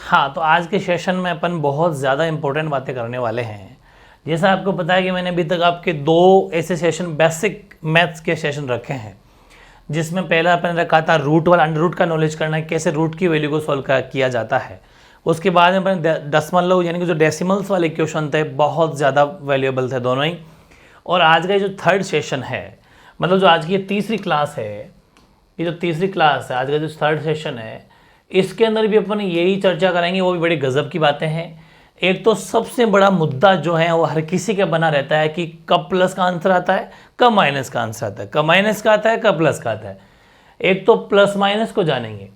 हाँ, तो आज के सेशन में अपन बहुत ज़्यादा इंपॉर्टेंट बातें करने वाले हैं। जैसा आपको पता है कि मैंने अभी तक आपके 2 ऐसे सेशन बेसिक मैथ्स के सेशन रखे हैं, जिसमें पहला अपन रखा था रूट वाला, अंडर रूट का नॉलेज करना है, कैसे रूट की वैल्यू को सॉल्व किया जाता है। उसके बाद में अपन दशमलव यानी कि जो डेसिमल्स वाले क्वेश्चन थे बहुत ज़्यादा वैल्यूएबल थे दोनों ही। और आज का जो थर्ड सेशन है, मतलब जो आज की ये तीसरी क्लास है, ये जो तीसरी क्लास है आज का जो थर्ड सेशन है, इसके अंदर भी अपन यही चर्चा करेंगे। वो भी बड़ी गजब की बातें हैं। एक तो सबसे बड़ा मुद्दा जो है वो हर किसी का बना रहता है कि कब प्लस का आंसर आता है, कब माइनस का आंसर आता है, कब माइनस का आता है, कब प्लस का आता है। एक तो प्लस माइनस को जानेंगे,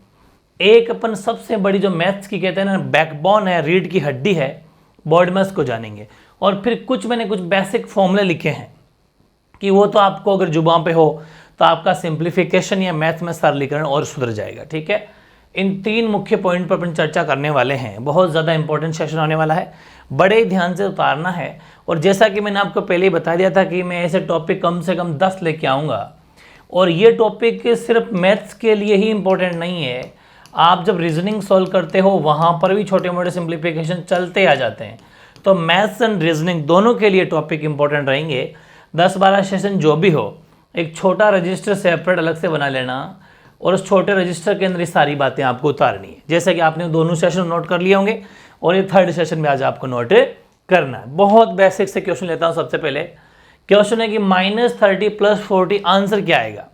एक अपन सबसे बड़ी जो मैथ्स की कहते हैं ना बैकबोन है, रीढ़ की हड्डी है, BODMAS को जानेंगे। और फिर मैंने कुछ बेसिक फॉर्मूले लिखे हैं कि वो तो आपको अगर जुबान पे हो तो आपका सिंप्लीफिकेशन या मैथ में सरलीकरण और सुधर जाएगा। ठीक है, इन 3 मुख्य पॉइंट पर अपन चर्चा करने वाले हैं। बहुत ज़्यादा इंपॉर्टेंट सेशन होने वाला है, बड़े ध्यान से उतारना है। और जैसा कि मैंने आपको पहले ही बता दिया था कि मैं ऐसे टॉपिक कम से कम 10 लेके आऊँगा। और ये टॉपिक सिर्फ मैथ्स के लिए ही इंपॉर्टेंट नहीं है, आप जब रीजनिंग सॉल्व करते हो वहाँ पर भी छोटे मोटे सिंप्लीफिकेशन चलते आ जाते हैं। तो मैथ्स एंड रीजनिंग दोनों के लिए टॉपिक इंपॉर्टेंट रहेंगे। 10-12 सेशन जो भी हो, एक छोटा रजिस्टर सेपरेट अलग से बना लेना और उस छोटे रजिस्टर के अंदर ये सारी बातें आपको उतारनी है। जैसे कि आपने दोनों सेशन नोट कर लिए होंगे और ये थर्ड सेशन में आज आपको नोट करना है। बहुत बेसिक से क्वेश्चन लेता हूँ। सबसे पहले क्वेश्चन है कि -30 + 40 आंसर क्या आएगा।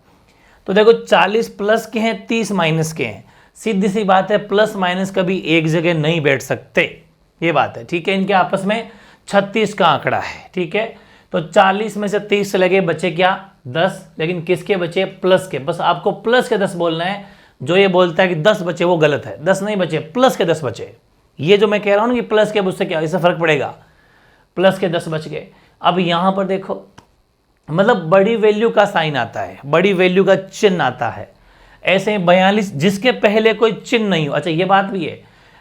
तो देखो 40 प्लस के हैं, 30 माइनस के हैं। सीधी सी बात है, प्लस माइनस कभी एक जगह नहीं बैठ सकते, ये बात है। ठीक है, इनके आपस में 36 का आंकड़ा है। ठीक है, तो 40 में से 30 से लगे बचे क्या 10, लेकिन किसके बचे प्लस के। बस आपको प्लस के 10 बोलना है। जो ये बोलता है कि 10 बचे वो गलत है, 10 नहीं बचे, प्लस के 10 बचे। ये जो मैं कह रहा हूँ ना कि प्लस के, उससे क्या इससे फर्क पड़ेगा, प्लस के 10 बच गए। अब यहाँ पर देखो, मतलब बड़ी वैल्यू का साइन आता है, बड़ी वैल्यू का चिन्ह आता है। ऐसे 42 जिसके पहले कोई चिन्ह नहीं हो। अच्छा ये बात भी है,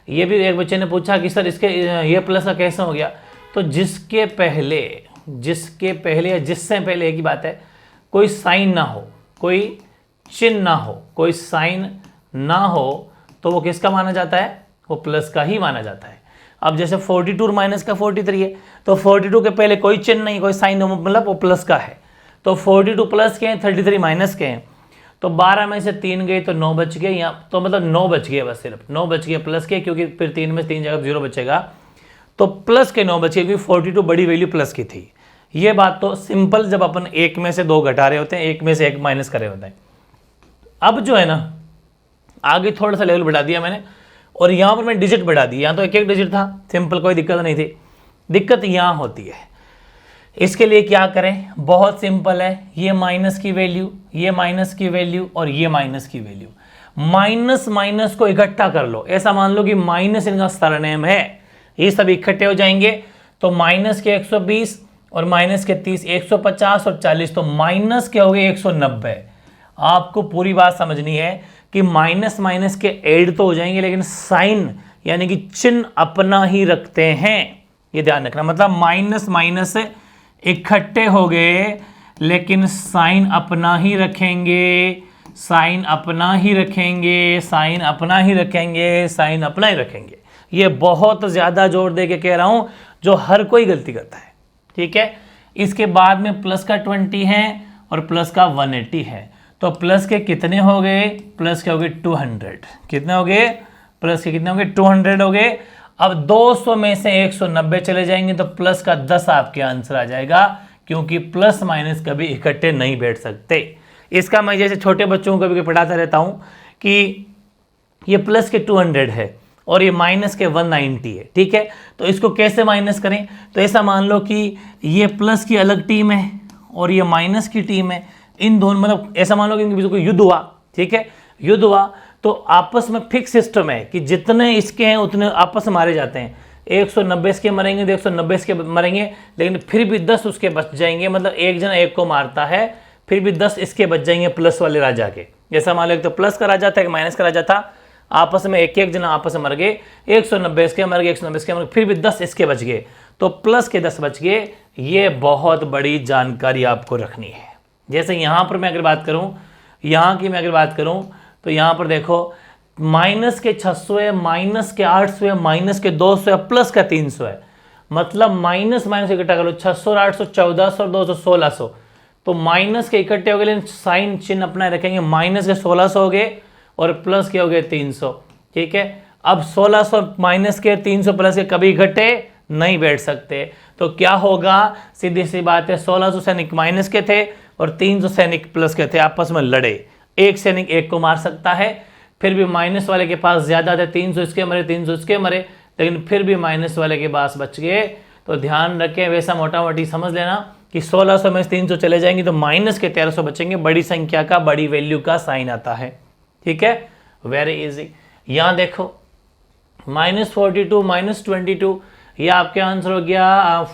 ये भी एक बच्चे ने पूछा कि सर इसके ये प्लस का कैसे हो गया। तो जिसके पहले या जिससे पहले एक ही बात है, कोई साइन ना हो, कोई चिन्ह ना हो, कोई साइन ना हो, तो वो किसका माना जाता है, वो प्लस का ही माना जाता है। अब जैसे 42 माइनस का 43 है, तो 42 के पहले कोई चिन्ह नहीं, कोई साइन नहीं, मतलब वो प्लस का है। तो 42 प्लस के हैं, 33 माइनस के हैं। तो 12 में से 3 गए तो 9 बच गए। यहाँ तो मतलब 9 बच गए, बस सिर्फ 9 बच गए प्लस के, क्योंकि फिर 3 में 3 जगह 0 बचेगा। तो प्लस के 9 बचे, क्योंकि 42 बड़ी वैल्यू प्लस की थी। ये बात तो सिंपल, जब अपन 1 में से 2 घटा रहे होते हैं, 1 में से 1 माइनस कर रहे होते हैं। अब जो है ना, आगे थोड़ा सा लेवल बढ़ा दिया मैंने, और यहाँ पर मैं डिजिट बढ़ा दी। यहाँ तो एक डिजिट था, सिंपल, कोई दिक्कत नहीं थी। दिक्कत यहाँ होती है। इसके लिए क्या करें, बहुत सिंपल है। ये माइनस की वैल्यू, ये माइनस की वैल्यू और ये माइनस की वैल्यू, माइनस माइनस को इकट्ठा कर लो। ऐसा मान लो कि माइनस इनका सरनेम है, ये सब इकट्ठे हो जाएंगे। तो माइनस के 120 और माइनस के 30, 150 और 40, तो माइनस के हो गए 190। आपको पूरी बात समझनी है कि माइनस माइनस के ऐड तो हो जाएंगे, लेकिन साइन यानी कि चिन्ह अपना ही रखते हैं, ये ध्यान रखना। मतलब माइनस माइनस इकट्ठे हो गए, लेकिन साइन अपना ही रखेंगे, साइन अपना ही रखेंगे, साइन अपना ही रखेंगे, साइन अपना ही रखेंगे। ये बहुत ज़्यादा जोर दे के कह रहा हूं, जो हर कोई गलती करता है। ठीक है, इसके बाद में प्लस का 20 है और प्लस का 180 है। तो प्लस के कितने हो गए, प्लस के हो गए 200। कितने हो गए, प्लस के कितने हो गए 200 हो गए। अब 200 में से 190 चले जाएंगे, तो प्लस का 10 आपके आंसर आ जाएगा, क्योंकि प्लस माइनस कभी इकट्ठे नहीं बैठ सकते। इसका मैं जैसे छोटे बच्चों को कभी पढ़ाता रहता हूँ कि ये प्लस के 200 है और ये माइनस के 190 है। ठीक है, तो इसको कैसे माइनस करें। तो ऐसा मान लो कि ये प्लस की अलग टीम है और ये माइनस की टीम है। इन दोनों, मतलब ऐसा मान लो कि इनके बीच कोई युद्ध हुआ। ठीक है, युद्ध हुआ तो आपस में फिक्स सिस्टम है कि जितने इसके हैं उतने आपस में मारे जाते हैं। 190 इसके मरेंगे तो 190 इसके मरेंगे, लेकिन फिर भी 10 उसके बच जाएंगे। मतलब एक जन एक को मारता है, फिर भी 10 इसके बच जाएंगे प्लस वाले राजा के। जैसा मान लो एक तो प्लस का राजा था, एक माइनस का राजा था, आपस में एक जना आपस में मर गए। 190 इसके मर गए, 190 इसके मर गए, फिर भी 10 इसके बच गए, तो प्लस के 10 बच गए। ये बहुत बड़ी जानकारी आपको रखनी है। जैसे यहाँ पर मैं अगर बात करूँ, यहाँ की मैं अगर बात करूँ, तो यहाँ पर देखो माइनस के 600 है, माइनस के 800 है, माइनस के 200 है, प्लस का 300 है। मतलब माइनस माइनस इकट्ठा करो, 600 और 800, 1400 और 200, 1600। तो माइनस के इकट्ठे हो गए, लेकिन साइन चिन्ह अपना रखेंगे। माइनस के 1600 हो गए और प्लस के हो गए 300। ठीक है, अब 1600 माइनस के 300 प्लस के कभी इकट्ठे नहीं बैठ सकते, तो क्या होगा? सीधी सी बात है, 1600 सैनिक माइनस के थे और 300 सैनिक प्लस के थे, आपस में लड़े। एक सैनिक एक को मार सकता है, फिर भी माइनस वाले के पास ज्यादा थे, 300 इसके मरे, 300 इसके मरे, लेकिन फिर भी माइनस वाले के पास बच गए। तो ध्यान रखें, वैसा मोटा मोटी समझ लेना कि 1600 में 300 चले जाएंगे तो माइनस के 1300 बचेंगे। बड़ी संख्या का, बड़ी वैल्यू का साइन आता है। ठीक है, वेरी इजी। यहां देखो, -42 -22, ये आपके आंसर हो गया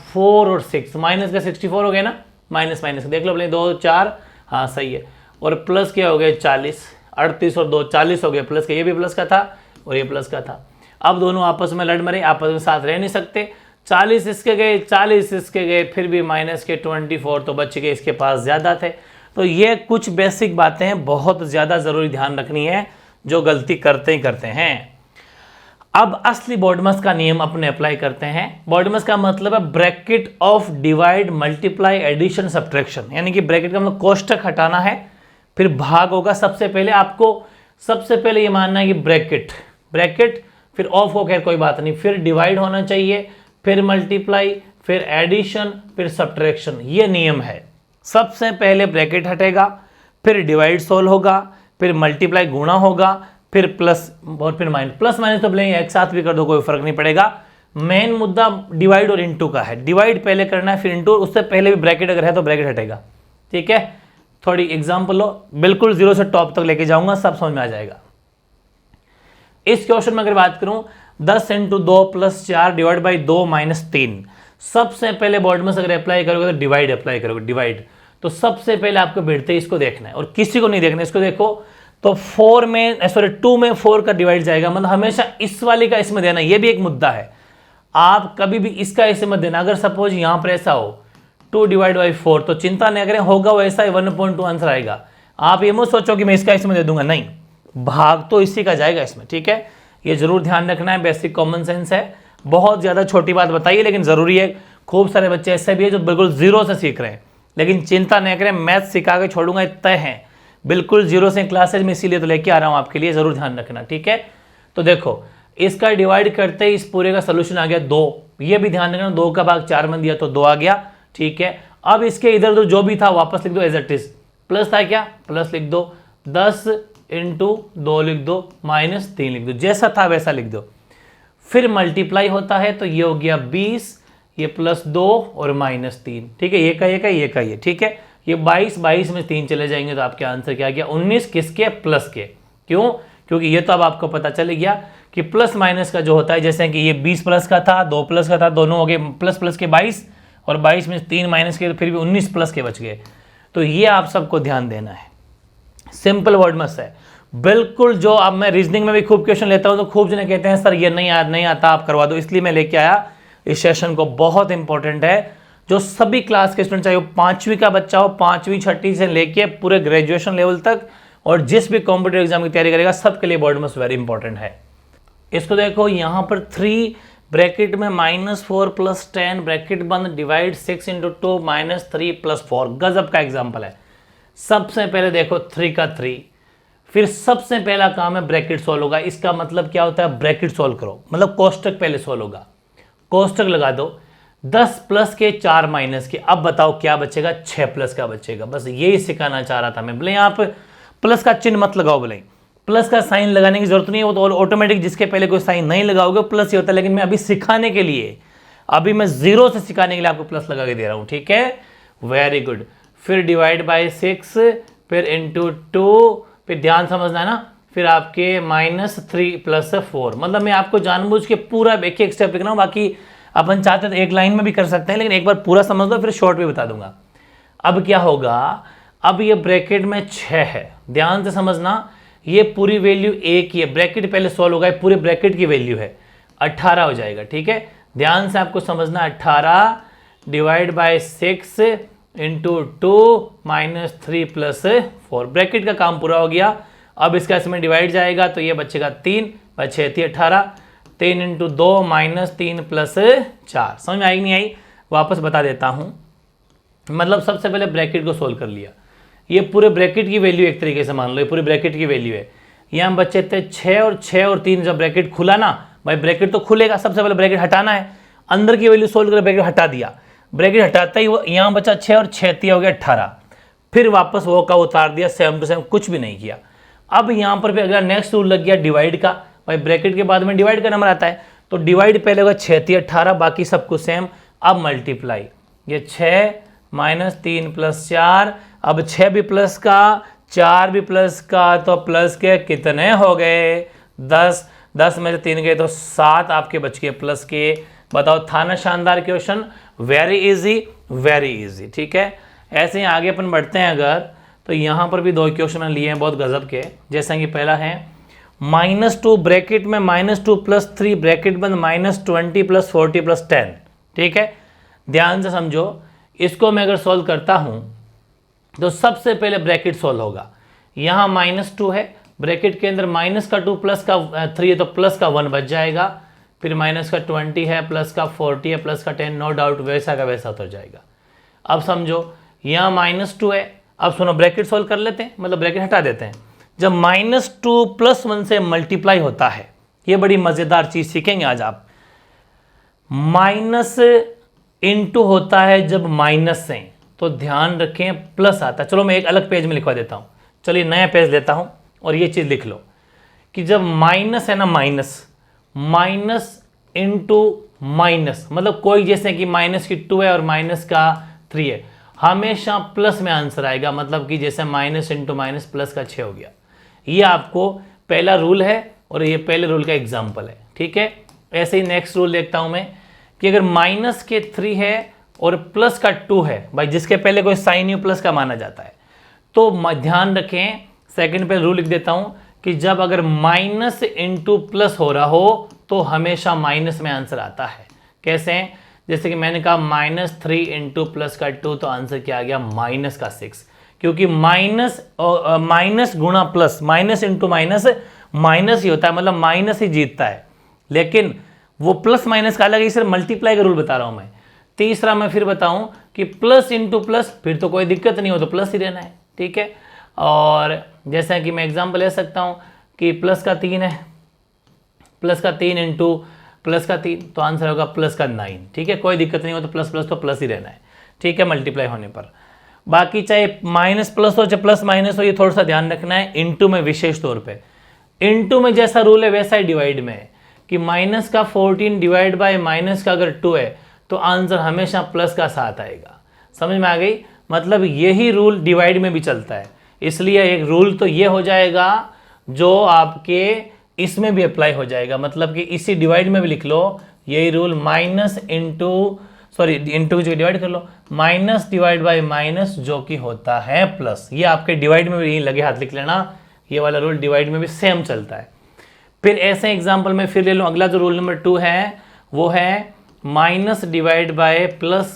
4 और 6, माइनस का 64 हो गया ना, माइनस माइनस देख लो अपने 2 4, हाँ सही है। और प्लस के हो गए 40, 38 और 2 40 हो गए प्लस के, ये भी प्लस का था और ये प्लस का था। अब दोनों आपस में लड़ मरे, आपस में साथ रह नहीं सकते। 40 इसके गए, 40 इसके गए, फिर भी माइनस के 24 तो बच गए, इसके पास ज्यादा थे। तो ये कुछ बेसिक बातें हैं, बहुत ज्यादा जरूरी ध्यान रखनी है, जो गलती करते ही करते हैं। अब असली बॉडमस का नियम अपने अप्लाई करते हैं। बॉडमस का मतलब है bracket of divide multiply addition subtraction, यानी कि ब्रैकेट का मतलब कोष्टक हटाना है, फिर भाग होगा। सबसे पहले ये मानना है कि ब्रैकेट फिर ऑफ हो, खैर कोई बात नहीं, फिर डिवाइड होना चाहिए, फिर मल्टीप्लाई, फिर एडिशन, फिर सब्ट्रैक्शन, ये नियम है। सबसे पहले ब्रैकेट हटेगा, फिर डिवाइड सोल्व होगा, फिर मल्टीप्लाई गुणा होगा, फिर प्लस और फिर माइनस। प्लस माइनस तो भले एक साथ भी कर दो, कोई फर्क नहीं पड़ेगा। मेन मुद्दा डिवाइड और इनटू का है। डिवाइड पहले करना है, फिर इनटू, उससे पहले भी ब्रैकेट अगर है तो ब्रैकेट हटेगा। ठीक है, थोड़ी एग्जांपल लो, बिल्कुल जीरो से टॉप तक लेके जाऊंगा, सब समझ में आ जाएगा। इस क्वेश्चन में अगर बात करूं, 10 × 2 + 4 डिवाइड बाई 2 - 3। सबसे पहले बॉडमस अगर अप्लाई करोगे तो डिवाइड अप्लाई करोगे, डिवाइड। तो सबसे पहले आपको बैठते ही इसको देखना है और किसी को नहीं देखना, इसको देखो। तो 2 में 4 का डिवाइड जाएगा, मतलब हमेशा इस वाले का इसमें देना, ये भी एक मुद्दा है। आप कभी भी इसका इसमें मत देना। अगर सपोज यहां पर ऐसा हो 2 / 4, तो चिंता नहीं करें, होगा वैसा ही 1.2 आंसर आएगा। आप ये मत सोचो कि मैं इसका इसमें दे दूंगा, नहीं, भाग तो इसी का जाएगा इसमें। ठीक है, ये जरूर ध्यान रखना है, बेसिक कॉमन सेंस है। बहुत ज्यादा छोटी बात बताइए, लेकिन जरूरी है। खूब सारे बच्चे ऐसे भी है जो बिल्कुल जीरो से सीख रहे हैं, लेकिन चिंता नहीं करें, मैथ सिखा के छोड़ूंगा, तय है। बिल्कुल जीरो से क्लासेज में इसीलिए तो लेके आ रहा हूं आपके लिए, जरूर ध्यान रखना। ठीक है, तो देखो इसका डिवाइड करते ही इस पूरे का सोल्यूशन आ गया 2। ये भी ध्यान रखना, 2 का भाग 4 में दिया तो 2 आ गया। ठीक है, अब इसके इधर उधर जो भी था वापस लिख दो एज इट इज। प्लस था क्या, प्लस लिख दो, 10 × 2 लिख दो, -3 लिख दो, जैसा था वैसा लिख दो। फिर मल्टीप्लाई होता है तो ये हो गया 20, ये +2 और -3। ठीक है, ये का ये का ये। ठीक है, ये 22 में 3 चले जाएंगे तो आपके आंसर क्या गया 19, किसके, प्लस के। क्यों? क्योंकि ये तो अब आपको पता चल गया कि प्लस माइनस का जो होता है, जैसे कि ये 20 प्लस का था, 2 प्लस का था, दोनों हो गए प्लस प्लस के 22, और 22 में 3 माइनस के, फिर भी 19 प्लस के बच गए। तो ये आप सबको ध्यान देना है, सिंपल वर्डमस है बिल्कुल। जो अब मैं रीजनिंग में भी खूब क्वेश्चन लेता हूं तो खूब जने कहते हैं सर ये नहीं आता, आप करवा दो, इसलिए मैं लेके आया इस सेशन को। बहुत इंपॉर्टेंट है, जो सभी क्लास के स्टूडेंट, चाहे वो 5वीं का बच्चा हो, 5वीं 6वीं से लेके पूरे ग्रेजुएशन लेवल तक, और जिस भी कॉम्पिटेटिव एग्जाम की तैयारी करेगा, सबके लिए वर्डमस वेरी इंपॉर्टेंट है। इसको देखो, यहां पर 3 ब्रैकेट में -4 + 10 ब्रैकेट बंद, डिवाइड 6 × 2 -3 + 4। गजब का एग्जाम्पल है। सबसे पहले देखो 3 का 3, फिर सबसे पहला काम है ब्रैकेट सोल्व होगा। इसका मतलब क्या होता है, ब्रैकेट सोल्व करो, मतलब कोष्टक पहले सोल्व होगा। कोष्टक लगा दो, 10 प्लस के 4 माइनस के। अब बताओ क्या बचेगा, 6 प्लस का बचेगा। बस यही सिखाना चाह रहा था मैं। भले आप प्लस का चिन्ह मत लगाओ, भले प्लस का साइन लगाने की जरूरत नहीं है, वो तो ऑटोमेटिक, जिसके पहले कोई साइन नहीं लगाओगे प्लस ही होता है। लेकिन मैं अभी सिखाने के लिए, अभी मैं जीरो से सिखाने के लिए आपको प्लस लगा के दे रहा हूं। ठीक है, वेरी गुड। फिर डिवाइड बाय 6, फिर इंटू 2, फिर ध्यान समझना है ना, फिर आपके -3 + 4। मतलब मैं आपको जानबूझ के पूरा एक एक स्टेप लिख रहा हूं, बाकी अपन चाहते तो एक लाइन में भी कर सकते हैं, लेकिन एक बार पूरा समझ लो, फिर शॉर्ट भी बता दूंगा। अब क्या होगा, अब ये ब्रैकेट में 6 है, ध्यान से समझना, ये पूरी वैल्यू 1 ही है। ब्रैकेट पहले सोल्व होगा, पूरे ब्रैकेट की वैल्यू है 18 हो जाएगा। ठीक है, ध्यान से आपको समझना, 18 डिवाइड बाय 6 × 2 -3 + 4। ब्रैकेट का काम पूरा हो गया। अब इसका इसमें डिवाइड जाएगा तो ये बचेगा 3, 6 18, 3 × 2 -3 + 4। समझ में आई नहीं आई? वापस बता देता हूँ। मतलब सबसे पहले ब्रैकेट को सोल्व कर लिया, ये पूरे ब्रैकेट की वैल्यू एक तरीके से मान लो, ये पूरे ब्रैकेट की वैल्यू है। यहाँ बच्चे थे 6 और 3, जब ब्रैकेट खुला ना भाई, ब्रैकेट तो खुलेगा, सबसे पहले ब्रैकेट हटाना है, अंदर की वैल्यू सोल्व कर ब्रैकेट हटा दिया, ब्रैकेट हटाता ही वो यहाँ बचा 6 और 6 हो गया 18, फिर वापस वो का उतार दिया, सेम टू सेम, कुछ भी नहीं किया। अब यहाँ पर भी अगला नेक्स्ट रूल लग गया डिवाइड का, भाई ब्रैकेट के बाद में डिवाइड का नंबर आता है, तो डिवाइड पहले होगा 6 × 18, बाकी सब कुछ सेम। अब मल्टीप्लाई, ये 6 -3 + 4, अब 6 भी प्लस का, 4 भी प्लस का, तो प्लस के कितने हो गए? 10, 10 में से 3 गए तो 7 आपके बच गए प्लस के। बताओ, था ना शानदार question? Very easy, very easy. ठीक है, ऐसे ही आगे अपन बढ़ते हैं अगर, तो यहाँ पर भी 2 क्वेश्चन मैंने लिए हैं बहुत गजब के। जैसे कि पहला है -2 ब्रैकेट में -2 + 3 ब्रैकेट बंद -20 + 40 + 10। ठीक है, ध्यान से समझो, इसको मैं अगर सॉल्व करता हूँ तो सबसे पहले ब्रैकेट सॉल्व होगा। यहाँ -2 है, ब्रैकेट के अंदर माइनस का 2 प्लस का 3 है तो प्लस का 1 बच जाएगा, फिर माइनस का 20 है, प्लस का 40 है, प्लस का 10, नो डाउट वैसा का वैसा उतर जाएगा। अब समझो, यहाँ -2 है, अब सुनो ब्रैकेट सॉल्व कर लेते हैं, मतलब ब्रैकेट हटा देते हैं। जब -2 + 1 से मल्टीप्लाई होता है, ये बड़ी मज़ेदार चीज़ सीखेंगे आज आप। माइनस इंटू होता है जब माइनस से, तो ध्यान रखें प्लस आता है। चलो मैं एक अलग पेज में लिखवा देता हूँ, चलिए नया पेज लेता हूँ और ये चीज़ लिख लो कि जब माइनस है ना, माइनस इंटू माइनस, मतलब कोई जैसे कि माइनस की 2 है और माइनस का 3 है, हमेशा प्लस में आंसर आएगा। मतलब कि जैसे माइनस इंटू माइनस प्लस का 6 हो गया। ये आपको पहला रूल है और ये पहले रूल का एग्जाम्पल है। ठीक है, ऐसे ही नेक्स्ट रूल देखता हूँ मैं कि अगर माइनस के 3 है और प्लस का 2 है, भाई जिसके पहले कोई साइन यू प्लस का माना जाता है, तो ध्यान रखें, सेकंड पे रूल लिख देता हूं कि जब अगर माइनस इंटू प्लस हो रहा हो तो हमेशा माइनस में आंसर आता है। कैसे? जैसे कि मैंने कहा -3 इंटू प्लस का 2, तो आंसर क्या आ गया? माइनस का 6, क्योंकि माइनस गुणा plus, minus into minus minus ही होता है, मतलब माइनस ही जीतता है। लेकिन वो प्लस माइनस का अलग ही, सिर्फ मल्टीप्लाई का रूल बता रहा हूं मैं। तीसरा मैं फिर बताऊं कि प्लस इंटू प्लस, फिर तो कोई दिक्कत नहीं हो, तो प्लस ही रहना है। ठीक है, और जैसा कि मैं एग्जांपल ले सकता हूं कि प्लस का 3 है, प्लस का 3 इंटू प्लस का 3, तो आंसर होगा प्लस का 9। ठीक है, कोई दिक्कत नहीं हो, तो प्लस प्लस तो प्लस ही रहना है। ठीक है, मल्टीप्लाई होने पर। बाकी चाहे माइनस प्लस हो चाहे प्लस माइनस हो, ये थोड़ा सा ध्यान रखना है इंटू में, विशेष तौर पे इंटू में जैसा रूल है वैसा ही डिवाइड में है कि माइनस का 14 डिवाइड बाय माइनस का अगर 2 है तो आंसर हमेशा प्लस का 7 आएगा। समझ में आ गई? मतलब यही रूल डिवाइड में भी चलता है, इसलिए एक रूल तो ये हो जाएगा जो आपके इसमें भी अप्लाई हो जाएगा। मतलब कि इसी डिवाइड में भी लिख लो यही रूल, माइनस इंटू इंटू की जगह डिवाइड कर लो, माइनस डिवाइड बाय माइनस जो कि होता है प्लस। ये आपके डिवाइड में भी लगे हाथ लिख लेना, ये वाला रूल डिवाइड में भी सेम चलता है। फिर ऐसे एग्जाम्पल में फिर ले लो, अगला जो रूल नंबर 2 है वो है माइनस डिवाइड बाय प्लस,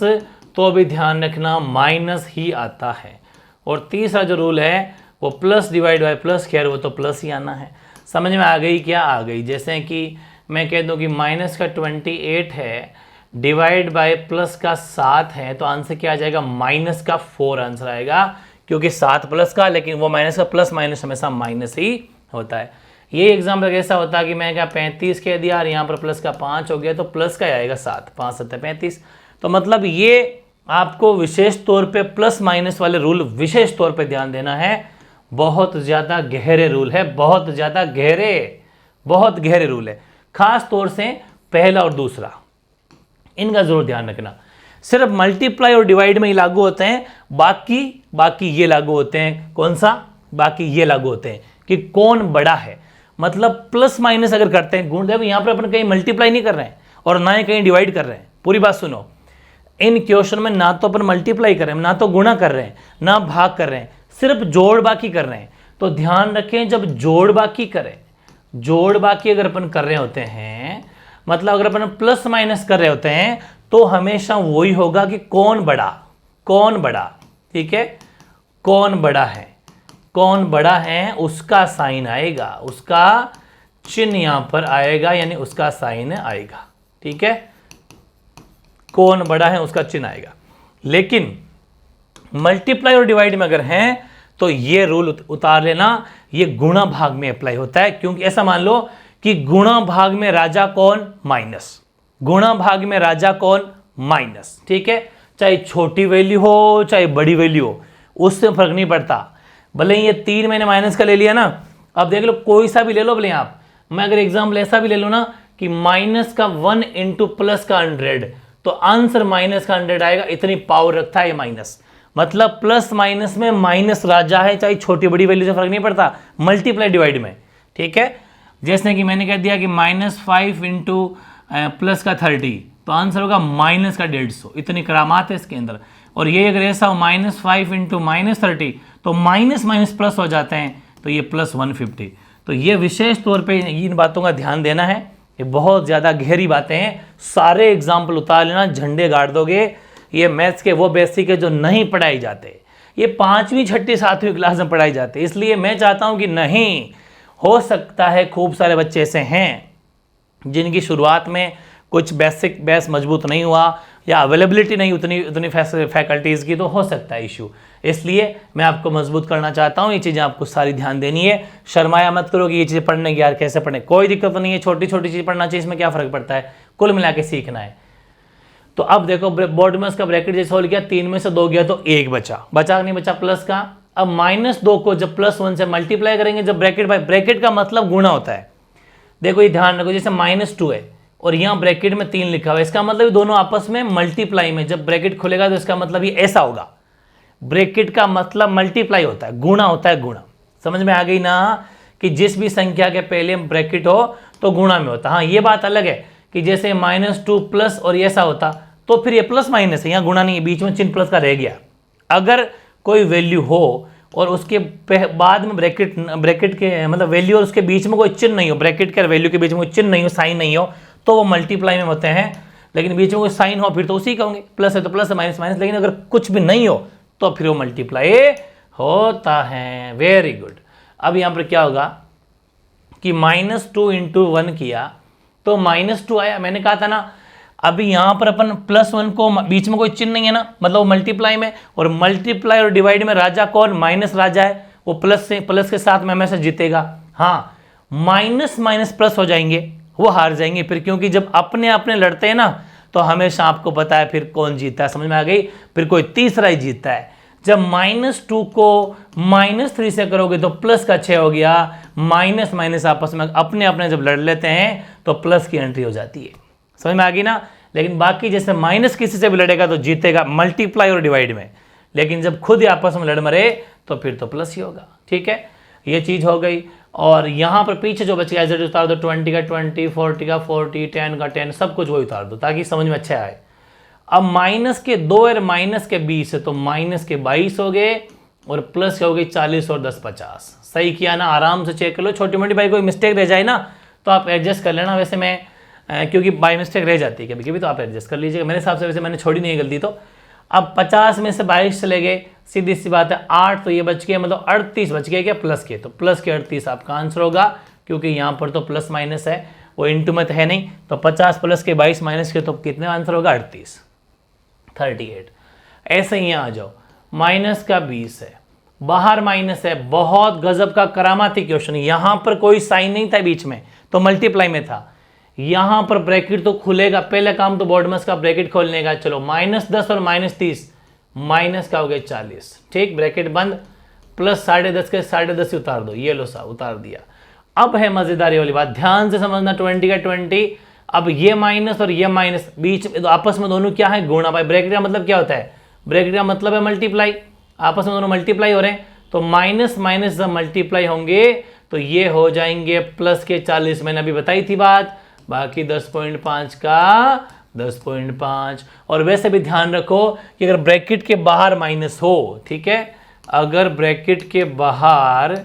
तो भी ध्यान रखना माइनस ही आता है। और तीसरा जो रूल है वो प्लस डिवाइड बाय प्लस, खैर वो तो प्लस ही आना है। समझ में आ गई? क्या आ गई? जैसे कि मैं कह दूं कि माइनस का 28 है डिवाइड बाय प्लस का 7 है, तो आंसर क्या आ जाएगा? माइनस का 4 आंसर आएगा, क्योंकि 7 प्लस का, लेकिन वो माइनस का, प्लस माइनस हमेशा माइनस ही होता है। ये एग्जाम्पल कैसा होता है कि मैं क्या 35 कह दिया और यहाँ पर प्लस का 5 हो गया, तो प्लस का आएगा 7, 5 7 35। तो मतलब ये आपको विशेष तौर पे प्लस माइनस वाले रूल विशेष तौर पे ध्यान देना है। बहुत ज़्यादा गहरे रूल है, बहुत ज़्यादा बहुत गहरे रूल है। खास तौर से पहला और दूसरा, इनका जरूर ध्यान रखना। सिर्फ मल्टीप्लाई और डिवाइड में ही लागू होते हैं, बाकी ये लागू होते हैं। कौन सा? बाकी ये लागू होते हैं कि कौन बड़ा है। मतलब प्लस माइनस अगर करते हैं, गुण, देखो यहाँ पर अपन कहीं मल्टीप्लाई नहीं कर रहे हैं और ना ही कहीं डिवाइड कर रहे हैं। पूरी बात सुनो, इन क्वेश्चन में ना तो अपन मल्टीप्लाई कर रहे हैं, ना तो गुणा कर रहे हैं, ना भाग कर रहे हैं, सिर्फ जोड़ बाकी कर रहे हैं। तो ध्यान रखें, जब जोड़ बाकी करें, जोड़ बाकी अगर अपन कर रहे होते हैं, मतलब अगर अपन प्लस माइनस कर रहे होते हैं, तो हमेशा वही होगा कि कौन बड़ा। ठीक है, कौन बड़ा है, कौन बड़ा है उसका साइन आएगा, उसका चिन्ह यहां पर आएगा, यानी उसका साइन आएगा। ठीक है, कौन बड़ा है उसका चिन्ह आएगा। लेकिन मल्टीप्लाई और डिवाइड में अगर हैं तो ये रूल उतार लेना, ये गुणा भाग में अप्लाई होता है। क्योंकि ऐसा मान लो कि गुणा भाग में राजा कौन, माइनस, गुणा भाग में राजा कौन, माइनस। ठीक है, चाहे छोटी वैल्यू हो चाहे बड़ी वैल्यू हो, उससे फर्क नहीं पड़ता। भले ये 3 मैंने माइनस का ले लिया ना, अब देख लो कोई सा भी ले लो भले आप, मैं अगर एग्जाम्पल ऐसा भी ले लो ना कि माइनस का 1 इंटू प्लस का 100, तो आंसर माइनस का 100 आएगा। इतनी पावर रखता है ये माइनस, मतलब प्लस माइनस में माइनस राजा है, चाहे छोटी बड़ी वैल्यू से फर्क नहीं पड़ता, मल्टीप्लाई डिवाइड में। ठीक है, जैसे कि मैंने कह दिया कि -5 इंटू प्लस का 30, तो आंसर होगा माइनस का 150। इतनी करामात है इसके अंदर। और ये अगर ऐसा हो -5 इंटू -30, तो माइनस माइनस प्लस हो जाते हैं, तो ये +150। तो ये विशेष तौर पे इन बातों का ध्यान देना है, ये बहुत ज़्यादा गहरी बातें हैं। सारे एग्जाम्पल उतार लेना, झंडे गाड़ दोगे। ये मैथ्स के वो बेसिक है जो नहीं पढ़ाई जाते, ये 5वीं 6ठी 7वीं क्लास में पढ़ाई जाते। इसलिए मैं चाहता हूँ कि नहीं, हो सकता है खूब सारे बच्चे ऐसे हैं जिनकी शुरुआत में कुछ बेसिक बेस मजबूत नहीं हुआ, या अवेलेबिलिटी नहीं उतनी फैकल्टीज़ की, तो हो सकता है इशू। इसलिए मैं आपको मजबूत करना चाहता हूँ, ये चीज़ें आपको सारी ध्यान देनी है। शर्माया मत करो कि ये चीज़ें पढ़ने की यार कैसे पढ़ने, कोई दिक्कत नहीं है, छोटी छोटी चीज़ पढ़ना चाहिए, इसमें क्या फ़र्क पड़ता है, कुल मिला के सीखना है। तो अब देखो बोर्ड में उसका ब्रैकेट जैसे सोल्व किया, 3 में से 2 गया तो 1 बचा नहीं बचा प्लस का। अब -2 को जब +1 से मल्टीप्लाई करेंगे, जब ब्रैकेट बाय ब्रैकेट का मतलब गुणा होता है। देखो ये ध्यान रखो, जैसे -2 है और यहाँ ब्रैकेट में 3 लिखा हुआ है, इसका मतलब दोनों आपस में मल्टीप्लाई में, जब ब्रैकेट खुलेगा तो इसका मतलब ये ऐसा होगा। ब्रैकेट का मतलब मल्टीप्लाई होता है, गुणा होता है, गुणा। समझ में आ गई ना, कि जिस भी संख्या के पहले ब्रैकेट हो तो गुणा में होता। हाँ, ये बात अलग है कि जैसे -2 प्लस और ऐसा होता तो फिर ये प्लस माइनस है, यहाँ गुणा नहीं है, बीच में चिन्ह प्लस का रह गया। अगर कोई वैल्यू हो और उसके बाद में ब्रैकेट के मतलब वैल्यू और उसके बीच में कोई चिन्ह नहीं हो, ब्रैकेट के वैल्यू के बीच में कोई चिन्ह नहीं हो, साइन नहीं हो, तो वो मल्टीप्लाई में होते हैं। लेकिन बीच में कोई साइन हो फिर तो उसी कहोगे, प्लस है तो प्लस, माइनस माइनस। लेकिन अगर कुछ भी नहीं हो तो फिर वो मल्टीप्लाई होता है। Very good. अब यहाँ पर क्या होगा कि -2 इंटू 1 किया तो -2 आया। मैंने कहा था ना, अभी यहाँ पर अपन +1 को बीच में कोई चिन्ह नहीं है ना, मतलब वो मल्टीप्लाई में, और मल्टीप्लाई और डिवाइड में राजा कौन, माइनस राजा है, वो प्लस के साथ में हमेशा जीतेगा। हाँ, माइनस माइनस प्लस हो जाएंगे, वो हार जाएंगे फिर, क्योंकि जब अपने अपने लड़ते हैं ना तो हमेशा आपको पता है फिर कौन जीतता है। समझ में आ गई, फिर कोई तीसरा ही जीतता है। जब -2 को -3 से करोगे तो प्लस का 6 हो गया, माइनस माइनस आपस में अपने अपने जब लड़ लेते हैं तो प्लस की एंट्री हो जाती है। समझ में आ गई ना। लेकिन बाकी जैसे माइनस किसी से भी लड़ेगा तो जीतेगा मल्टीप्लाई और डिवाइड में, लेकिन जब खुद ही आपस में लड़ मरे तो फिर तो प्लस ही होगा। ठीक है, ये चीज़ हो गई। और यहाँ पर पीछे जो बच गया Z उतार दो, 20 का 20, 40 का 40, 10 का 10, सब कुछ वही उतार दो ताकि समझ में अच्छा आए। अब माइनस के 2 और माइनस के 20 है तो माइनस के 22 हो गए और प्लस के हो गए 40 और 10 50। सही किया ना, आराम से चेक कर लो। छोटी मोटी भाई कोई मिस्टेक रह जाए ना तो आप एडजस्ट कर लेना। वैसे मैं क्योंकि बाय मिस्टेक रह जाती है कभी कभी, तो आप एडजस्ट कर लीजिएगा। मेरे हिसाब से वैसे मैंने छोड़ी नहीं है गलती। तो अब 50 में से 22 चले गए, सीधी सी बात है 8 तो ये बच गए, मतलब 38 बच गए क्या प्लस के, तो प्लस के 38 आपका आंसर होगा, क्योंकि यहाँ पर तो प्लस माइनस है, वो इंटू में तो है नहीं। तो 50 प्लस के 22 माइनस के तो कितने आंसर होगा 38। ऐसे ही यहाँ आ जाओ, माइनस का 20 है, बाहर माइनस है, बहुत गजब का करामाती क्वेश्चन। यहाँ पर कोई साइन नहीं था बीच में तो मल्टीप्लाई में था, यहाँ पर ब्रैकेट तो खुलेगा, पहले काम तो बोर्ड में इसका ब्रैकेट खोलने का। चलो -10 और -30, माइनस का हो गया 40, ठीक, ब्रैकेट बंद, प्लस 10.5 के 10.5 उतार दो, ये लो सा उतार दिया। अब है मजेदारी वाली बात, ध्यान से समझना, 20 का 20, अब ये माइनस और ये माइनस बीच में तो आपस में दोनों क्या है गुणा। भाई ब्रैकेट का मतलब क्या होता है, ब्रैकेट का मतलब है मल्टीप्लाई, आपस में दोनों मल्टीप्लाई हो रहे हैं, तो माइनस माइनस जब मल्टीप्लाई होंगे तो ये हो जाएंगे प्लस के 40, मैंने अभी बताई थी बात, बाकी 10.5 का 10.5। और वैसे भी ध्यान रखो कि अगर ब्रैकेट के बाहर माइनस हो, ठीक है, अगर ब्रैकेट के बाहर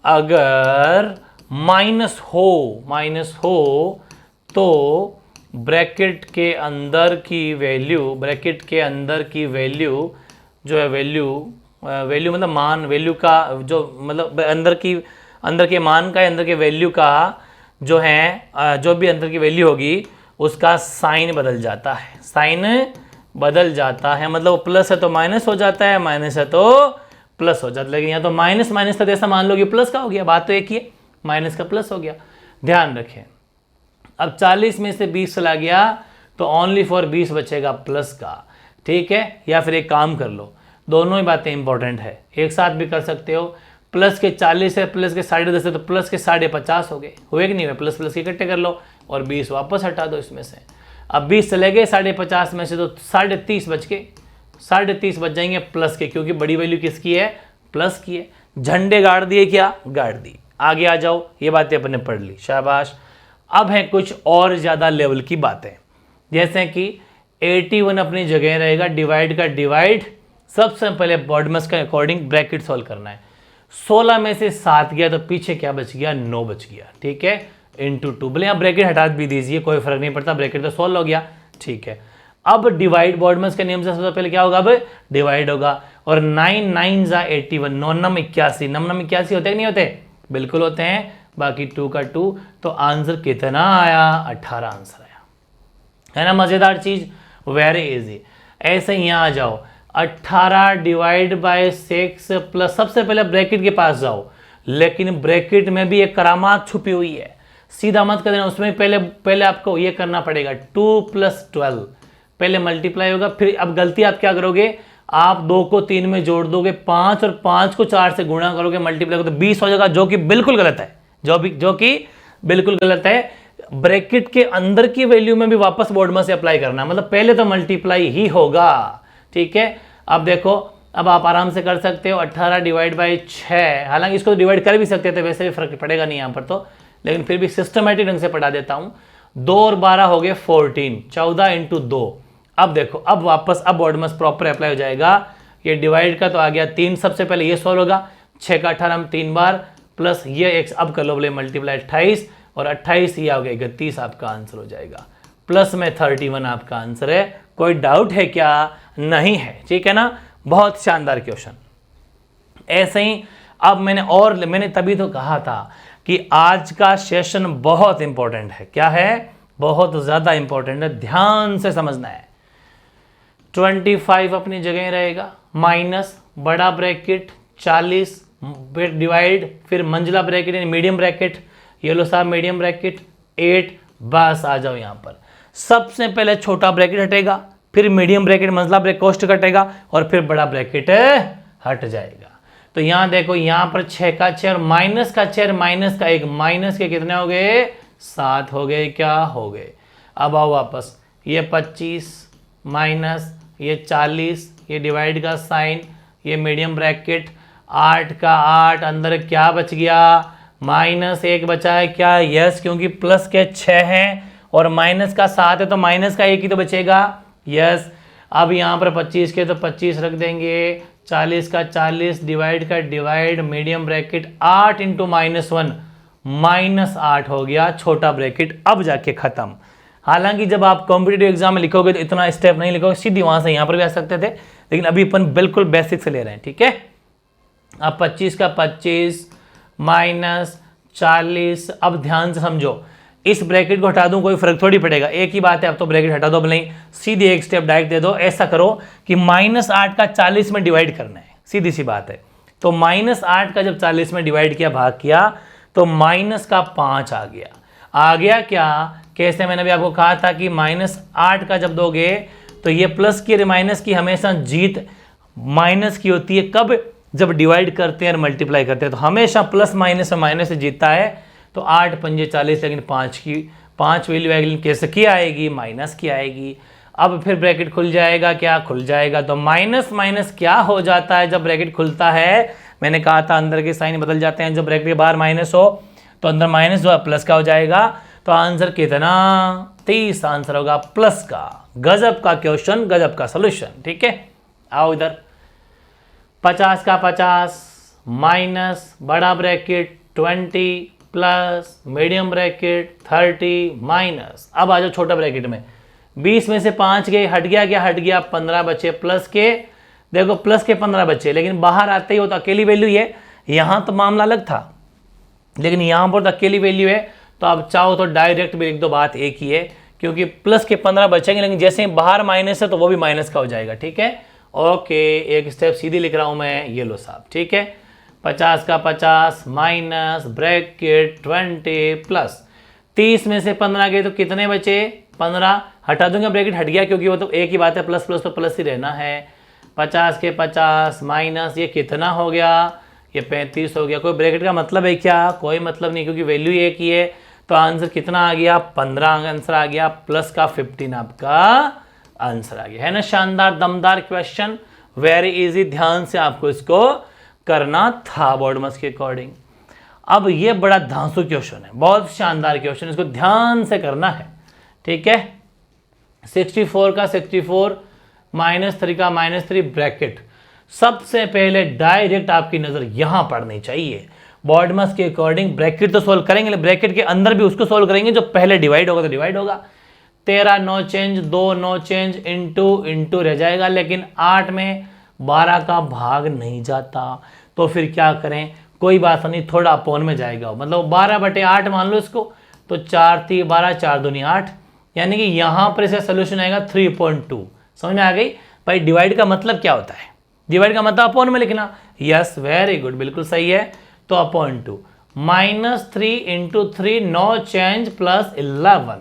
अगर माइनस हो तो ब्रैकेट के अंदर की वैल्यू जो है वैल्यू मतलब मान, वैल्यू का जो मतलब अंदर के मान का, अंदर के वैल्यू का जो है जो भी अंदर की वैल्यू होगी उसका साइन बदल जाता है, साइन बदल जाता है। मतलब प्लस है तो माइनस हो जाता है, माइनस है तो प्लस हो जाता है। लेकिन यहाँ तो माइनस माइनस था, ऐसा मान लो कि प्लस का हो गया, बात तो एक ही है, माइनस का प्लस हो गया। ध्यान रखें, अब 40 में से 20 चला गया तो ओनली फॉर 20 बचेगा प्लस का, ठीक है। या फिर एक काम कर लो, दोनों ही बातें इंपॉर्टेंट है, एक साथ भी कर सकते हो। प्लस के 40 है, प्लस के 10.5 है, तो प्लस के 50 हो गए, हुए कि नहीं हुए? प्लस प्लस के इकट्ठे कर लो और 20 वापस हटा दो इसमें से। अब 20 चले गए 50 में से, तो 30.5 बच के 30.5 बच जाएंगे प्लस के, क्योंकि बड़ी वैल्यू किसकी है? प्लस की है। झंडे गाड़ दिए, क्या गाड़ दी। आगे आ जाओ, ये बातें अपने पढ़ ली, शाबाश। अब है कुछ और ज़्यादा लेवल की बातें, जैसे कि 81 अपनी जगह रहेगा, डिवाइड का डिवाइड, सबसे पहले बॉडमस के अकॉर्डिंग ब्रैकेट सॉल्व करना है। 16 में से 7 गया तो पीछे क्या बच गया? 9 बच गया, ठीक है, इंटू 2। भले यहाँ ब्रैकेट हटा भी दीजिए, कोई फर्क नहीं पड़ता, ब्रैकेट तो सॉल्व हो गया, ठीक है। अब डिवाइड बॉडमस के नियम से सबसे पहले क्या होगा? अब डिवाइड होगा, और 9 9 जा 81, 9 9 81, 9 9 81 होते कि नहीं होते? बिल्कुल होते हैं। बाकी 2 का 2, तो आंसर कितना आया? 18 आंसर आया, है ना। मजेदार चीज, वेरी इजी। ऐसे ही यहाँ आ जाओ, 18 डिवाइड बाय 6 प्लस, सबसे पहले ब्रैकेट के पास जाओ, लेकिन ब्रैकेट में भी एक करामात छुपी हुई है, सीधा मत कर देना, उसमें पहले आपको ये करना पड़ेगा। 2 + 12 पहले मल्टीप्लाई होगा, फिर अब गलती आप क्या करोगे? आप 2 को 3 में जोड़ दोगे, 5 और 5 को 4 से गुणा करोगे, मल्टीप्लाई करोगे तो 20 हो जाएगा, जो कि बिल्कुल गलत है, जो कि बिल्कुल गलत है। ब्रैकेट के अंदर की वैल्यू में भी वापस बॉडमस से अप्लाई करना, मतलब पहले तो मल्टीप्लाई ही होगा, ठीक है। अब देखो, अब आप आराम से कर सकते हो, 18 डिवाइड बाई 6, हालांकि इसको डिवाइड कर भी सकते थे, वैसे भी फर्क पड़ेगा नहीं यहाँ पर तो, लेकिन फिर भी सिस्टमेटिक ढंग से पढ़ा देता हूँ। 2 और 12 हो गए 14, 14 इंटू 2। अब देखो, अब वापस अब बॉडमस प्रॉपर अप्लाई हो जाएगा। ये डिवाइड का तो आ गया 3, सबसे पहले ये सॉल्व होगा, 6 का 18 हम 3 बार, प्लस ये एक, अब कर लो बोले मल्टीप्लाई 28, और 28 ये हो गया 31, आपका आंसर हो जाएगा। प्लस में 31 आपका आंसर है। कोई डाउट है क्या? नहीं है, ठीक है ना। बहुत शानदार क्वेश्चन। ऐसे ही अब मैंने तभी तो कहा था कि आज का सेशन बहुत इंपॉर्टेंट है। क्या है? बहुत ज्यादा इंपॉर्टेंट है, ध्यान से समझना है। 25 अपनी जगह रहेगा, माइनस बड़ा ब्रैकेट 40 डिवाइड, फिर मंजिला ब्रैकेट यानी मीडियम ब्रैकेट, ये लो साहब मीडियम ब्रैकेट 8। बस आ जाओ यहाँ पर, सबसे पहले छोटा ब्रैकेट हटेगा, फिर मीडियम ब्रैकेट मंजिला ब्रैकेट कोष्टक हटेगा, और फिर बड़ा ब्रैकेट हट जाएगा। तो यहाँ देखो, यहाँ पर 6 का 6 और माइनस का 6 माइनस का 1, माइनस के कितने हो गए? 7 हो गए, क्या हो गए? अब आओ वापस, ये 25 माइनस ये 40, ये डिवाइड का साइन, ये मीडियम ब्रैकेट 8 का 8, अंदर क्या बच गया? -1 बचा है, क्या? यस, क्योंकि प्लस के 6 हैं और माइनस का 7 है, तो माइनस का 1 ही तो बचेगा। यस, अब यहाँ पर 25 के तो 25 रख देंगे, 40 का 40, डिवाइड का डिवाइड, मीडियम ब्रैकेट 8 इंटू -1, -8 हो गया, छोटा ब्रैकेट अब जाके खत्म। हालांकि जब आप कॉम्पिटिटिव एग्जाम में लिखोगे तो इतना स्टेप नहीं लिखोगे, सीधी वहां से यहाँ पर भी आ सकते थे, लेकिन अभी अपन बिल्कुल बेसिक से ले रहे हैं, ठीक है। अब 25 का 25 -40, अब ध्यान से समझो, इस ब्रैकेट को हटा दूं कोई फर्क थोड़ी पड़ेगा, एक ही बात है, अब तो ब्रैकेट हटा दो, भले ही सीधे एक स्टेप डायरेक्ट दे दो। ऐसा करो कि -8 का 40 में डिवाइड करना है, सीधी सी बात है। तो -8 का जब 40 में डिवाइड किया, भाग किया, तो माइनस का 5 आ गया। आ गया क्या? कैसे? मैंने भी आपको कहा था कि -8 का जब दोगे तो ये प्लस की और माइनस की हमेशा जीत माइनस की होती है। कब? जब डिवाइड करते हैं और मल्टीप्लाई करते हैं, तो हमेशा प्लस माइनस और माइनस से जीतता है। तो 8 पंजे 40, लेकिन 5 वैल्यू कैसे की आएगी? माइनस की आएगी। अब फिर ब्रैकेट खुल जाएगा, क्या खुल जाएगा? तो माइनस माइनस क्या हो जाता है जब ब्रैकेट खुलता है? मैंने कहा था अंदर के साइन बदल जाते हैं, जब ब्रैकेट के बाहर माइनस हो तो अंदर माइनस जो है प्लस का हो जाएगा। तो आंसर कितना? 30 आंसर होगा प्लस का। गजब का क्वेश्चन, गजब का सोल्यूशन, ठीक है। आओ इधर, 50 का 50 माइनस बड़ा bracket 20 plus medium bracket 30 minus. अब आ जाओ छोटा ब्रैकेट में, 20 में से 5 गए, हट गया, क्या हट गया? 15 बचे, प्लस के देखो प्लस के 15 बचे, लेकिन बाहर आते ही वो तो अकेली वैल्यू ही है। यहाँ तो मामला अलग था, लेकिन यहाँ पर तो अकेली वैल्यू है, तो आप चाहो तो डायरेक्ट भी लिख दो, बात एक ही है, क्योंकि प्लस के 15 बचेंगे, लेकिन जैसे ही बाहर माइनस है तो वो भी माइनस का हो जाएगा। ठीक है, ओके, एक स्टेप सीधी लिख रहा हूँ मैं, ये लो साहब। ठीक है, 50 का 50 माइनस ब्रैकेट 20 प्लस 30 में से 15 गए तो कितने बचे? 15 हटा दूंगा, ब्रैकेट हट गया क्योंकि वो तो एक ही बात है, प्लस प्लस तो प्लस ही रहना है। 50 के 50 माइनस ये कितना हो गया? ये 35 हो गया। कोई ब्रैकेट का मतलब है क्या? कोई मतलब नहीं, क्योंकि वैल्यू एक ही है। तो आंसर कितना आ गया? 15 आंसर आ गया, प्लस का 15 आपका आंसर आ गया। है ना शानदार दमदार क्वेश्चन, वेरी इजी, ध्यान से आपको इसको करना था बॉडमस के अकॉर्डिंग। अब ये बड़ा धांसू क्वेश्चन है, बहुत शानदार क्वेश्चन, इसको ध्यान से करना है। ठीक है, 64 का 64 -3 का -3 ब्रैकेट। सबसे पहले डायरेक्ट आपकी नजर यहां पड़नी चाहिए। बॉडमस के अकॉर्डिंग ब्रैकेट तो सोल्व करेंगे, ब्रैकेट के अंदर भी उसको सोल्व करेंगे जो पहले डिवाइड होगा तो डिवाइड होगा। 13 no change, 2 no change, into रह जाएगा, लेकिन 8 में 12 का भाग नहीं जाता, तो फिर क्या करें? कोई बात नहीं, थोड़ा अपोन में जाएगा, मतलब 12/8 मान लो इसको, तो 4 3 12 4 दूनी 8, यानी कि यहां पर इसका सोल्यूशन आएगा 3.2। समझ में आ गई भाई? डिवाइड का मतलब क्या होता है? डिवाइड का मतलब अपोन में लिखना। यस, वेरी गुड, बिल्कुल सही है। तो (2) -3 × 3 नो चेंज प्लस 11।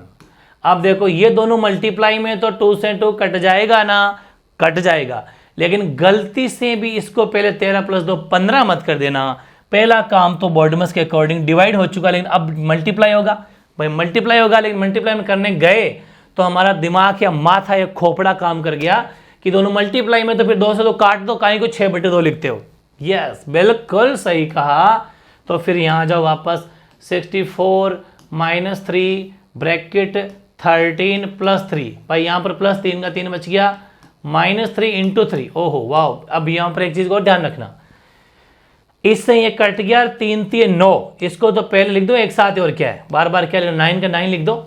अब देखो ये दोनों मल्टीप्लाई में तो 2 से 2 कट जाएगा ना, कट जाएगा, लेकिन गलती से भी इसको पहले 13 + 2 15 मत कर देना। पहला काम तो बॉडमस के अकॉर्डिंग डिवाइड हो चुका, लेकिन अब मल्टीप्लाई होगा। भाई मल्टीप्लाई होगा, लेकिन मल्टीप्लाई में करने गए तो हमारा दिमाग या माथा या खोपड़ा काम कर गया कि दोनों मल्टीप्लाई में, तो फिर 2 से 2 काट दो, काहे को 6/2 लिखते हो। यस, बिल्कुल सही कहा। तो फिर यहां जाओ वापस, 64 -3 ब्रैकेट 13 + 3, भाई यहां पर प्लस 3 का 3 बच गया, -3 × 3। ओहो वाह, अब यहां पर एक चीज को ध्यान रखना, इससे ये कट गया, 3 3 9, इसको तो पहले लिख दो एक साथ, और क्या है बार बार क्या लिखो, 9 का 9 लिख दो।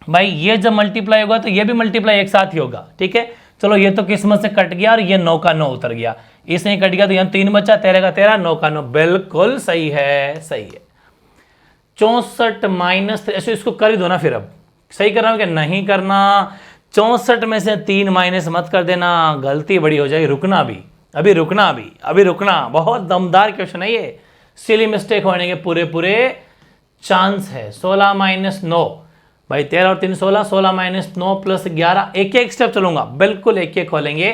भाई ये जब मल्टीप्लाई होगा तो ये भी मल्टीप्लाई एक साथ ही होगा। ठीक है, चलो ये तो किस्मत से कट गया और ये 9 का 9 उतर गया, इसने कट गया तो यहाँ 3 बचा, 13 का 13 9 का 9, बिल्कुल सही है, सही है। 64 -3, ऐसे इसको कर ही दो ना, फिर अब सही कर रहा हूं कि नहीं करना? 64 में से 3 माइनस मत कर देना, गलती बड़ी हो जाएगी, रुकना भी, अभी रुकना, अभी रुकना। बहुत दमदार क्वेश्चन है ये, सिली मिस्टेक होने के पूरे चांस है। 16 - 9, भाई 13 और 3 16, 16 - 9 + 11, एक स्टेप चलूंगा, बिल्कुल एक खोलेंगे।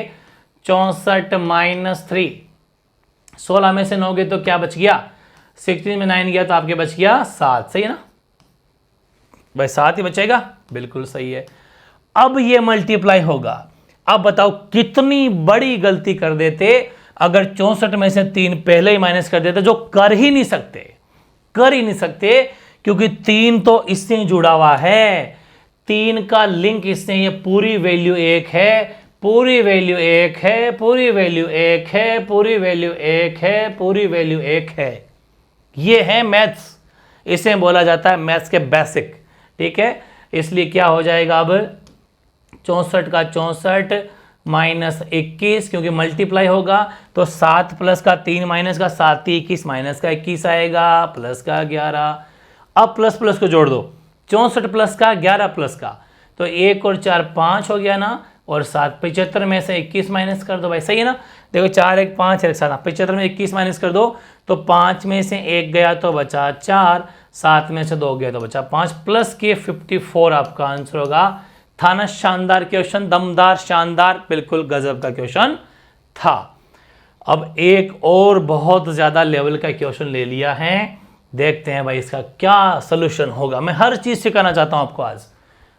64 - 3, 16 में से 9 गए तो क्या बच गया? 16 में 9 गया तो आपके बच गया 7, सही है ना भाई? 7 ही बचेगा, बिल्कुल सही है। अब ये मल्टीप्लाई होगा, अब बताओ कितनी बड़ी गलती कर देते अगर 64 में से 3 पहले ही माइनस कर देते, जो कर ही नहीं सकते, क्योंकि 3 तो इससे जुड़ा हुआ है, 3 का लिंक इससे, ये पूरी वैल्यू 1 है, पूरी वैल्यू 1 है, पूरी वैल्यू 1 है, पूरी वैल्यू 1 है, पूरी वैल्यू 1 है। ये है मैथ्स, इसे बोला जाता है मैथ्स के बेसिक। ठीक है, इसलिए क्या हो जाएगा अब? 64 का 64 -21, क्योंकि मल्टीप्लाई होगा तो 7 प्लस का 3 माइनस का 7 21, माइनस का 21 आएगा, प्लस का 11। अब प्लस प्लस को जोड़ दो, 64 प्लस का 11 प्लस का, तो 1 और 4 5 हो गया ना, और 7 75 में से 21 माइनस कर दो, भाई सही है ना? देखो 4 1 5 1 7, 75 में 21 माइनस कर दो तो 5 में से 1 गया तो बचा 4, 7 में से 2 गया तो बचा 5, प्लस के 54 आपका आंसर होगा। था ना शानदार क्वेश्चन, दमदार शानदार, बिल्कुल गजब का क्वेश्चन था। अब एक और बहुत ज्यादा लेवल का क्वेश्चन ले लिया है, देखते हैं भाई इसका क्या सोल्यूशन होगा। मैं हर चीज सिखाना चाहता हूं आपको आज।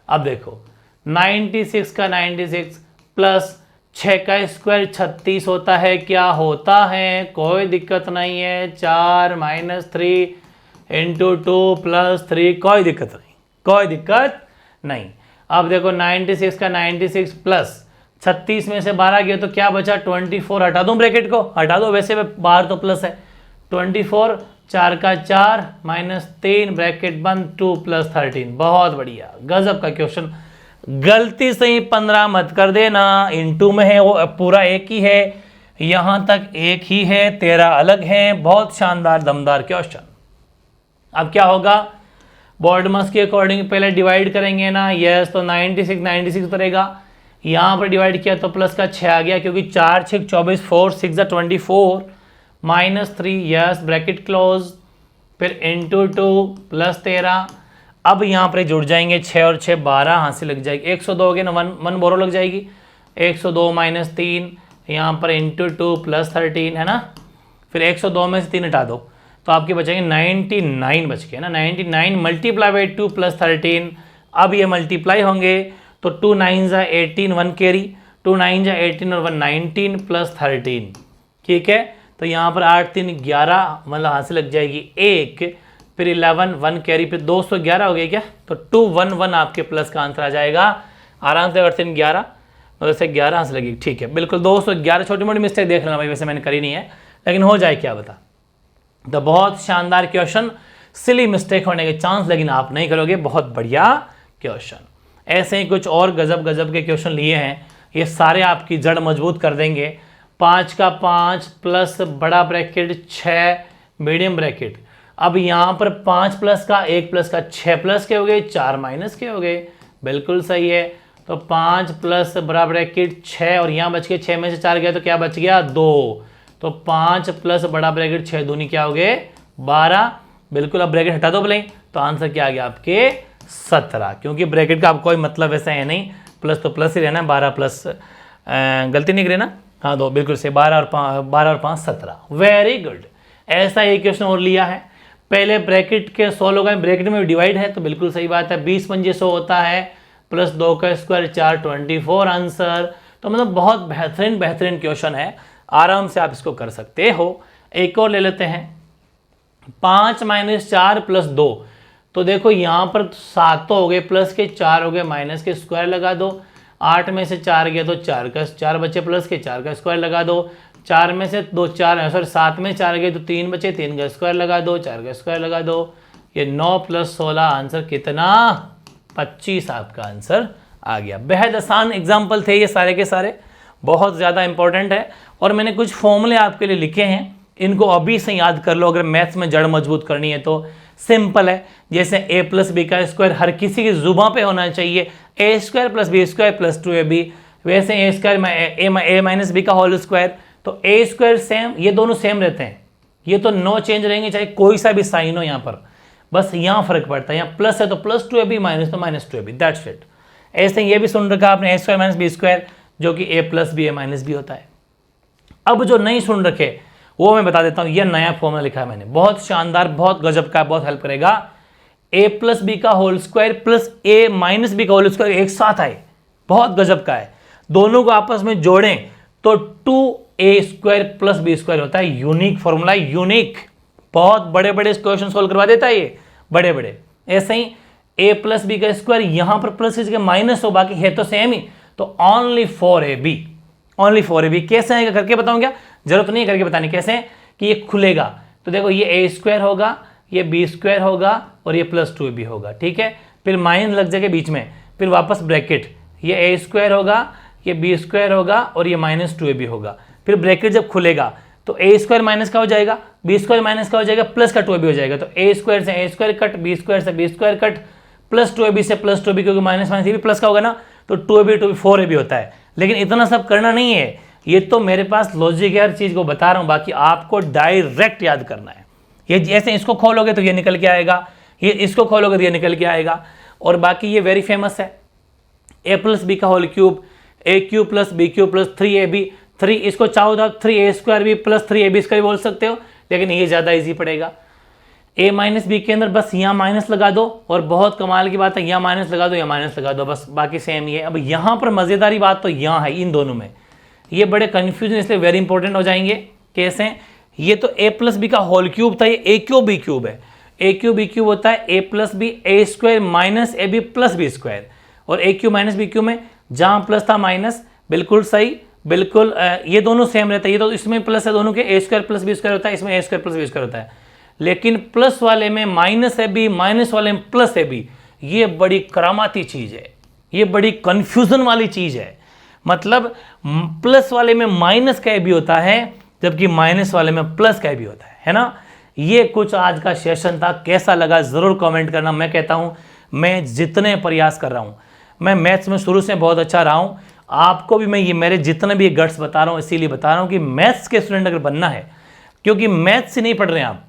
अब देखो 96 का 96 प्लस 6 का स्क्वायर 36 होता है, क्या होता है? कोई दिक्कत नहीं है, 4 - 3 × 2 + 3, कोई दिक्कत नहीं। अब देखो 96 का 96 प्लस 36 में से 12 गया तो क्या बचा? 24, हटा दूं ब्रैकेट को, हटा दो, वैसे बाहर तो प्लस है। 24, 4 का 4 -3 ब्रैकेट बंद, 2 + 13, बहुत बढ़िया, गजब का क्वेश्चन। गलती से ही 15 मत कर देना, इनटू में है वो पूरा एक ही है, यहां तक एक ही है, 13 अलग हैं। बहुत शानदार दमदार क्वेश्चन। अब क्या होगा, बॉडमस के अकॉर्डिंग पहले डिवाइड करेंगे ना, यस, तो 96 पड़ेगा। यहाँ पर डिवाइड किया तो प्लस का 6 आ गया, क्योंकि 4 6 24, 4 6 24 -3, यस, ब्रैकेट क्लोज, फिर इंटू 2 प्लस 13। अब यहाँ पर जुड़ जाएंगे 6 और 6 12, यहाँ से लग जाएगी 102 हो गया ना, 1 बोरो लग जाएगी, 102 -3, यहाँ पर इंटू 2 प्लस 13 है ना। फिर 102 में से 3 हटा दो तो आपके बचेंगे 99 बच गए ना। 99 मल्टीप्लाई बाई 2 प्लस 13। अब ये मल्टीप्लाई होंगे तो 2 9 जा 18, 1 कैरी, 2 9 जा 18 और 1 19 प्लस 13, ठीक है। तो यहाँ पर 8 3 11, मतलब यहाँ से लग जाएगी 1, फिर 11 1 कैरी, फिर 211 हो गया क्या, तो 211 आपके प्लस का आंसर आ जाएगा आराम से। 8 3 11, मतलब से 11 यहाँ से लगेगी, ठीक है, बिल्कुल 211। छोटी मोटी मिस्टेक देख लेना भाई, वैसे मैंने करी नहीं है, लेकिन हो जाए क्या बता। तो बहुत शानदार क्वेश्चन, सिली मिस्टेक होने के चांस, लेकिन आप नहीं करोगे, बहुत बढ़िया क्वेश्चन। ऐसे ही कुछ और गजब गजब के क्वेश्चन लिए हैं, ये सारे आपकी जड़ मजबूत कर देंगे। 5 का 5 प्लस बड़ा ब्रैकेट 6 मीडियम ब्रैकेट। अब यहाँ पर 5 प्लस का 1 प्लस का 6 प्लस के हो गए, 4 माइनस के हो गए, बिल्कुल सही है। तो 5 प्लस बड़ा ब्रैकेट 6 और यहाँ बच के 6 में से 4 गया तो क्या बच गया 2। तो 5 प्लस बड़ा ब्रैकेट 6 दूनी क्या हो गए 12, बिल्कुल। अब ब्रैकेट हटा दो भले, तो आंसर क्या आ गया आपके 17, क्योंकि ब्रैकेट का आपको कोई मतलब ऐसा है नहीं, प्लस तो प्लस ही रहना, 12 प्लस गलती नहीं करे ना, हाँ दो, बिल्कुल से 12 और 5 17, वेरी गुड। ऐसा एक क्वेश्चन और लिया है, पहले ब्रैकेट के 100 लोग हैं, ब्रैकेट में डिवाइड है तो बिल्कुल सही बात है, 20 पंजे 100 होता है, प्लस 2 का स्क्वायर 4 24 आंसर। तो मतलब बहुत बेहतरीन क्वेश्चन है, आराम से आप इसको कर सकते हो। एक और ले लेते हैं, 5 - 4 + 2, तो देखो यहाँ पर 7 तो हो गए, प्लस के 4 हो गए, माइनस के स्क्वायर लगा दो। 8 में से 4 गया तो 4 बचे, प्लस के 4 का स्क्वायर लगा दो। 4 में से 7 में 4 गए तो 3 बचे, 3 का स्क्वायर लगा दो, 4 का स्क्वायर लगा दो। ये 9 + 16 आंसर कितना 25 आपका आंसर आ गया। बेहद आसान एग्जाम्पल थे ये सारे के सारे, बहुत ज़्यादा इंपॉर्टेंट है। और मैंने कुछ फॉर्मूले आपके लिए लिखे हैं, इनको अभी से याद कर लो, अगर मैथ्स में जड़ मजबूत करनी है तो। सिंपल है, जैसे a + b का स्क्वायर हर किसी की जुबान पे होना चाहिए, a² + b² + 2ab, वैसे a² a - b का होल स्क्वायर, तो a² सेम, ये दोनों सेम रहते हैं, ये तो नो चेंज रहेंगे, चाहे कोई सा भी साइन हो यहाँ पर, बस यहाँ फर्क पड़ता है, यहाँ प्लस है तो +2ab, माइनस तो -2ab, दैट्स इट। ऐसे ये भी सुन रखा आपने a² - b², जो कि a + b a - b होता है। अब जो नहीं सुन रखे वो मैं बता देता हूँ, ये नया फॉर्मूला लिखा है मैंने, बहुत शानदार, बहुत गजब का, बहुत हेल्प करेगा। a + b का whole square plus a - b का होल स्क्वायर एक साथ आए, बहुत गजब का है, दोनों को आपस में जोड़ें तो 2a² + b² होता है। यूनिक फॉर्मूला, यूनिक, बहुत बड़े बड़े क्वेश्चन सोल्व करवा देता है ये, बड़े बड़े। ऐसे ही a + b का स्क्वायर, यहाँ पर प्लस की जगह माइनस हो, बाकी है तो सेम ही, तो ओनली 4ab, ओनली 4ab। कैसे आएगा करके बताऊँ क्या, जरूरत नहीं है करके बताने कैसे, कि ये खुलेगा तो देखो ये a² होगा, ये b² होगा और ये +2ab होगा, ठीक है। फिर माइनस लग जाएगा बीच में, फिर वापस ब्रैकेट, ये a² होगा, ये b² होगा और ये -2ab होगा। फिर ब्रैकेट जब खुलेगा तो a² माइनस का हो जाएगा, b² माइनस का हो जाएगा, प्लस का 2ab हो जाएगा, तो a² से a² कट, b² से b² कट, +2ab से +2ab, क्योंकि माइनस ये भी प्लस का होगा ना, तो 2ab 4ab होता है। लेकिन इतना सब करना नहीं है, ये तो मेरे पास लॉजिक है, हर चीज़ को बता रहा हूँ, बाकी आपको डायरेक्ट याद करना है। ये जैसे इसको खोलोगे तो ये निकल के आएगा, ये इसको खोलोगे तो ये निकल के आएगा। और बाकी ये वेरी फेमस है, a + b का whole cube, a³ + b³ + 3ab, 3 इसको चाहो तो 3a² भी + 3ab² बोल सकते हो, लेकिन ये ज़्यादा ईजी पड़ेगा। a - b के अंदर बस यहाँ माइनस लगा दो, और बहुत कमाल की बात है, यहाँ माइनस लगा दो, यहाँ माइनस लगा दो, बस बाकी सेम ही है। अब यहाँ पर मज़ेदारी बात तो यहाँ है, इन दोनों में ये बड़े कन्फ्यूजन, इसलिए वेरी इंपॉर्टेंट हो जाएंगे। कैसे, ये तो a + b का होल क्यूब था, ये a³ b³ है, a³ b³ होता है a + b a² - ab + b², और a³ - b³ में जहाँ प्लस था माइनस, बिल्कुल सही, बिल्कुल ये दोनों सेम रहता है, ये तो इसमें प्लस है दोनों के, a² + b² होता है, इसमें a² + b² होता है, लेकिन प्लस वाले में -ab, माइनस वाले में +ab, ये बड़ी करामाती चीज़ है, ये बड़ी कन्फ्यूज़न वाली चीज़ है। मतलब प्लस वाले में माइनस का भी होता है, जबकि माइनस वाले में प्लस का भी होता है ना। ये कुछ आज का सेशन था, कैसा लगा ज़रूर कमेंट करना। मैं कहता हूँ मैं जितने प्रयास कर रहा हूँ, मैं मैथ्स में शुरू से बहुत अच्छा रहा हूँ, आपको भी मैं ये मेरे जितने भी गट्स बता रहा हूँ इसीलिए बता रहा हूँ कि मैथ्स के स्टूडेंट अगर बनना है, क्योंकि मैथ्स ही नहीं पढ़ रहे हैं आप,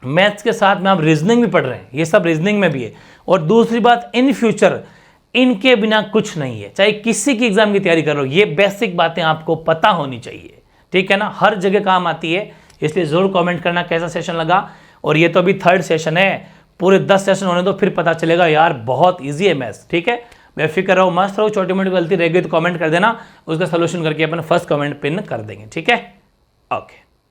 मैथ्स के साथ में आप रीजनिंग भी पढ़ रहे हैं, ये सब रीजनिंग में भी है। और दूसरी बात, इन फ्यूचर इनके बिना कुछ नहीं है, चाहे किसी की एग्जाम की तैयारी कर रहे हो, ये बेसिक बातें आपको पता होनी चाहिए, ठीक है ना, हर जगह काम आती है। इसलिए ज़रूर कमेंट करना कैसा सेशन लगा। और ये तो अभी 3rd सेशन है, पूरे 10 सेशन होने दो, फिर पता चलेगा यार बहुत ईजी है मैथ्स, ठीक है। बेफिक्र रहो, मस्त रहो, छोटी मोटी गलती रहेगी तो कमेंट कर देना, उसका सोल्यूशन करके अपन फर्स्ट कमेंट पिन कर देंगे, ठीक है। ओके।